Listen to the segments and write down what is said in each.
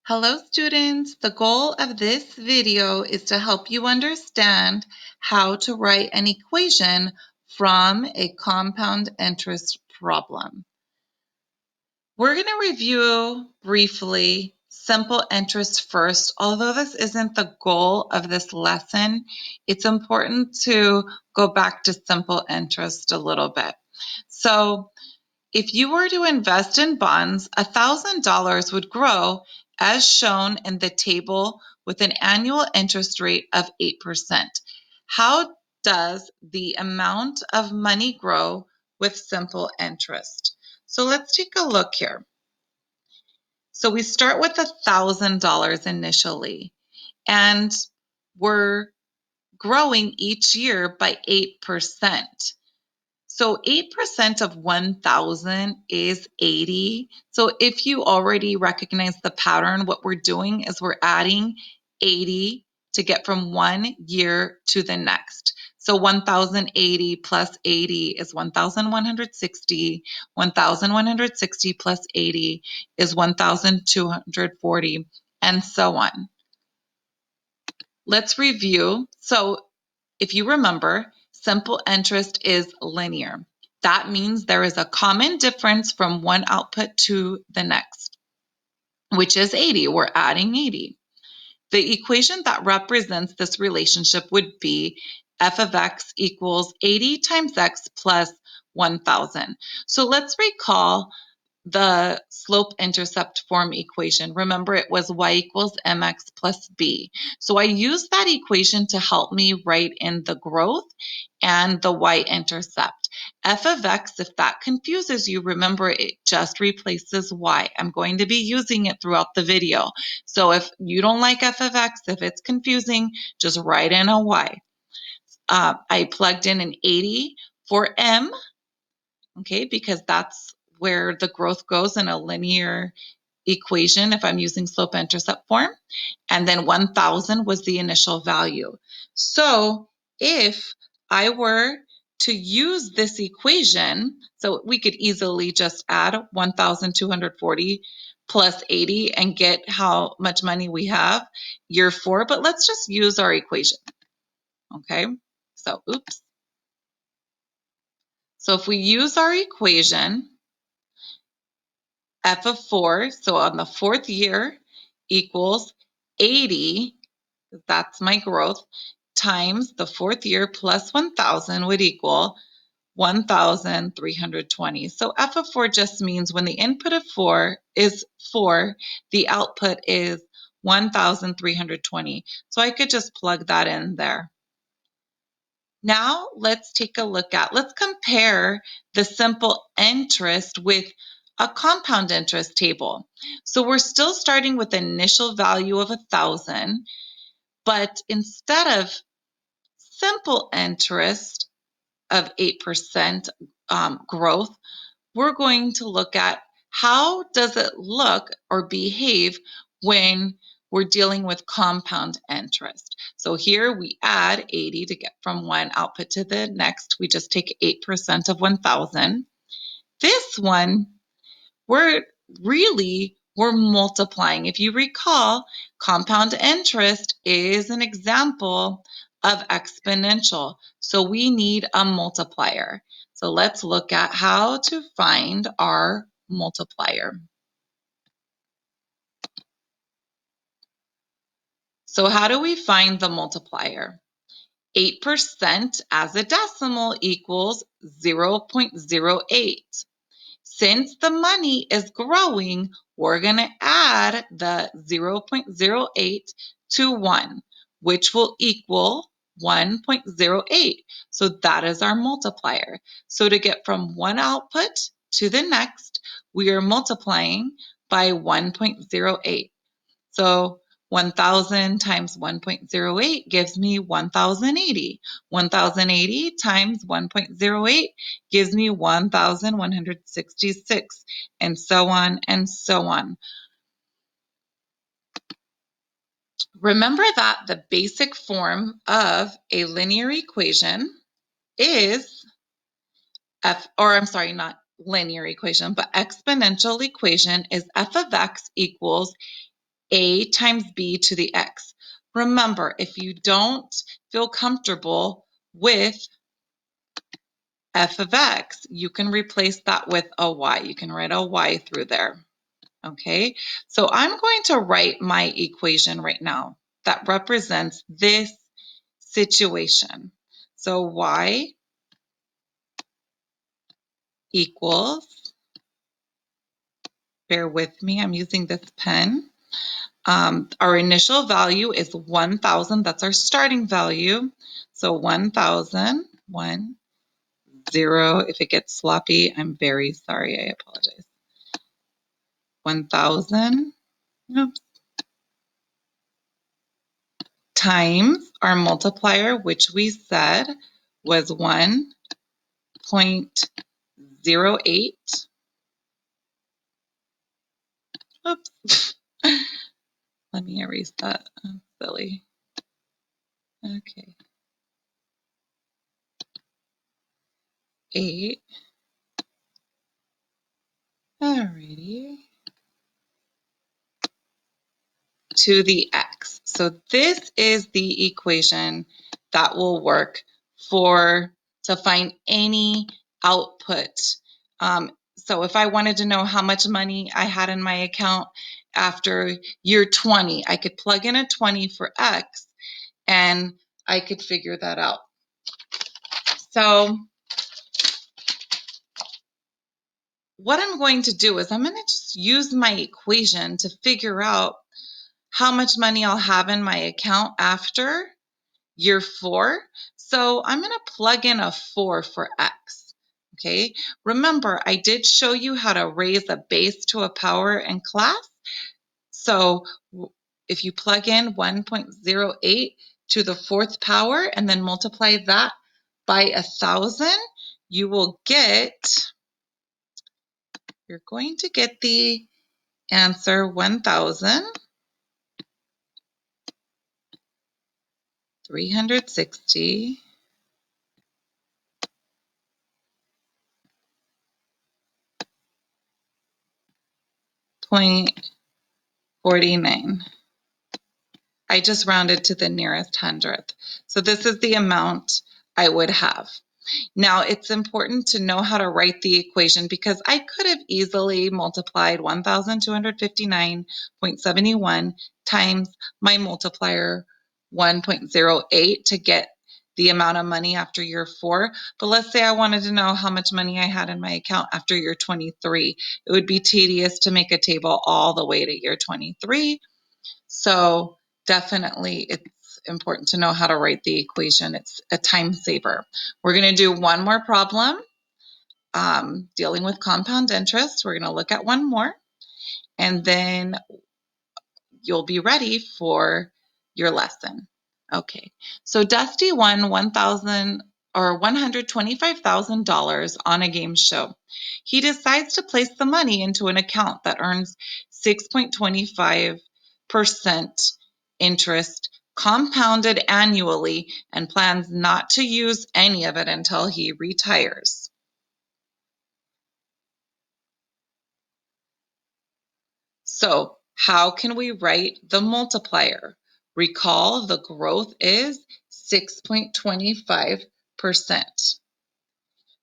Hello students, the goal of this video is to help you understand how to write an equation from a compound interest problem. We're going to review briefly simple interest first. Although this isn't the goal of this lesson, it's important to go back to simple interest a little bit. So if you were to invest in bonds, $1,000 would grow as shown in the table with an annual interest rate of 8%. How does the amount of money grow with simple interest? So let's take a look here. So we start with $1,000 initially, and we're growing each year by 8%. So 8% of 1,000 is 80. So if you already recognize the pattern, what we're doing is we're adding 80 to get from one year to the next. So 1,080 plus 80 is 1,160. 1,160 plus 80 is 1,240, and so on. Let's review. So if you remember, simple interest is linear. That means there is a common difference from one output to the next, which is 80. We're adding 80. The equation that represents this relationship would be f of x equals 80 times x plus 1,000. So let's recall the slope-intercept form equation. Remember, it was y equals mx plus b. So I used that equation to help me write in the growth and the y-intercept. F of x, if that confuses you, remember it just replaces y. I'm going to be using it throughout the video. So if you don't like f of x, if it's confusing, just write in a y. I plugged in an 80 for m, okay, because that's where the growth goes in a linear equation if I'm using slope-intercept form. And then 1,000 was the initial value. So if I were to use this equation, so we could easily just add 1,240 plus 80 and get how much money we have year 4, but let's just use our equation, okay? So, oops. So if we use our equation, f of 4, so on the 4th year, equals 80, that's my growth, times the 4th year plus 1,000 would equal 1,320. So f of 4 just means when the input of 4 is 4, the output is 1,320. So I could just plug that in there. Now let's take a look at, let's compare the simple interest with a compound interest table. So we're still starting with an initial value of 1,000, but instead of simple interest of 8% growth, we're going to look at how does it look or behave when we're dealing with compound interest. So here we add 80 to get from one output to the next. We just take 8% of 1,000. This one, we're multiplying. If you recall, compound interest is an example of exponential. So we need a multiplier. So let's look at how to find our multiplier. So how do we find the multiplier? 8% as a decimal equals 0.08. Since the money is growing, we're going to add the 0.08 to 1, which will equal 1.08. So that is our multiplier. So to get from one output to the next, we are multiplying by 1.08. So 1,000 times 1.08 gives me 1,080. 1,080 times 1.08 gives me 1,166, and so on and so on. Remember that the basic form of a linear equation is not linear equation, but exponential equation is f of x equals a times b to the x. Remember, if you don't feel comfortable with f of x, you can replace that with a y. You can write a y through there. Okay, so I'm going to write my equation right now that represents this situation. So y equals, bear with me, I'm using this pen. Our initial value is 1,000. That's our starting value. So 1,000, 1, 0. If it gets sloppy, I'm very sorry. I apologize. 1,000, oops, times our multiplier, which we said was 1.08. Oops. Let me erase that. Oh, silly. Okay. 8. Alrighty. To the x. So this is the equation that will work to find any output. So if I wanted to know how much money I had in my account after year 20, I could plug in a 20 for x and I could figure that out. So what I'm going to do is I'm going to just use my equation to figure out how much money I'll have in my account after year 4. So I'm going to plug in a 4 for x. Okay, remember I did show you how to raise a base to a power in class. So if you plug in 1.08 to the 4th power and then multiply that by 1,000, you're going to get the answer 1,360.49. I just rounded to the nearest hundredth. So this is the amount I would have. Now, it's important to know how to write the equation because I could have easily multiplied 1,259.71 times my multiplier 1.08 to get the amount of money after year 4. But let's say I wanted to know how much money I had in my account after year 23. It would be tedious to make a table all the way to year 23. So definitely it's important to know how to write the equation. It's a time saver. We're going to do one more problem dealing with compound interest. We're going to look at one more, and then you'll be ready for your lesson. Okay, so Dusty won $125,000 on a game show. He decides to place the money into an account that earns 6.25% interest compounded annually and plans not to use any of it until he retires. So how can we write the multiplier? Recall the growth is 6.25%.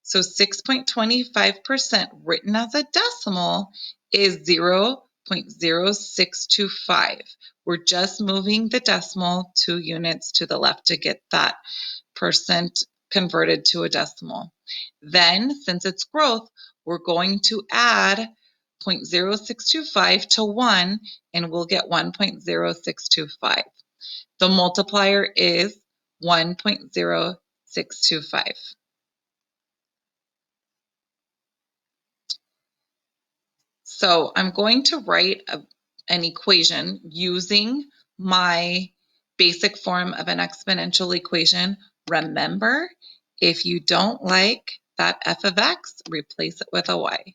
So 6.25% written as a decimal is 0.0625. We're just moving the decimal 2 units to the left to get that percent converted to a decimal. Then, since it's growth, we're going to add 0.0625 to 1, and we'll get 1.0625. The multiplier is 1.0625. So I'm going to write an equation using my basic form of an exponential equation. Remember, if you don't like that f of x, replace it with a y.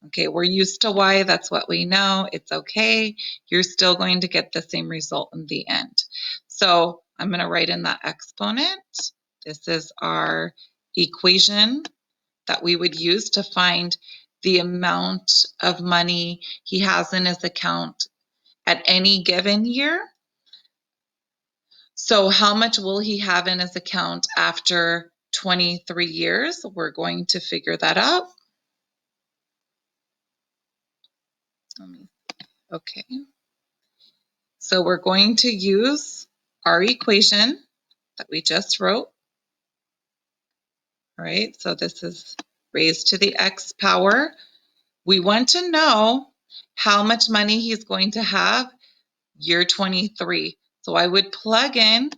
Okay, we're used to y, that's what we know, it's okay. You're still going to get the same result in the end. So I'm going to write in that exponent. This is our equation that we would use to find the amount of money he has in his account at any given year. So how much will he have in his account after 23 years? We're going to figure that out. Okay. So we're going to use our equation that we just wrote. All right, so this is raised to the x power. We want to know how much money he's going to have year 23. So I would plug in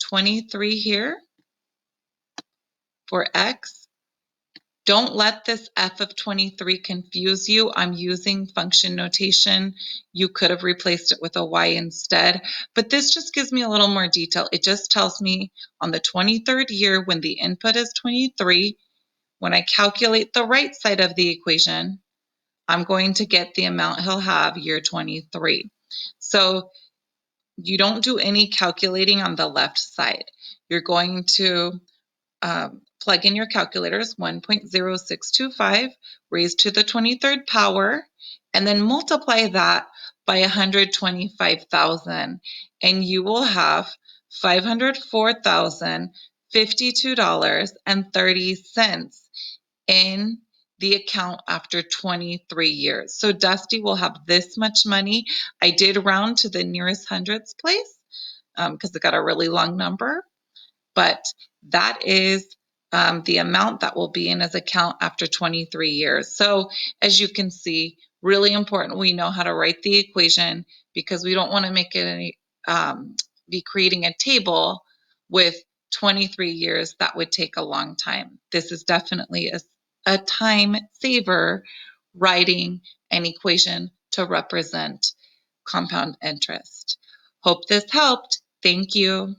23 here for x. Don't let this f of 23 confuse you. I'm using function notation. You could have replaced it with a y instead, but this just gives me a little more detail. It just tells me on the 23rd year when the input is 23, when I calculate the right side of the equation, I'm going to get the amount he'll have year 23. So you don't do any calculating on the left side. You're going to plug in your calculators, 1.0625 raised to the 23rd power, and then multiply that by 125,000, and you will have $504,052.30 in the account after 23 years. So Dusty will have this much money. I did round to the nearest hundredths place because it got a really long number, but that is the amount that will be in his account after 23 years. So as you can see, really important we know how to write the equation because we don't want to make it be creating a table with 23 years. That would take a long time. This is definitely a time saver, writing an equation to represent compound interest. Hope this helped. Thank you.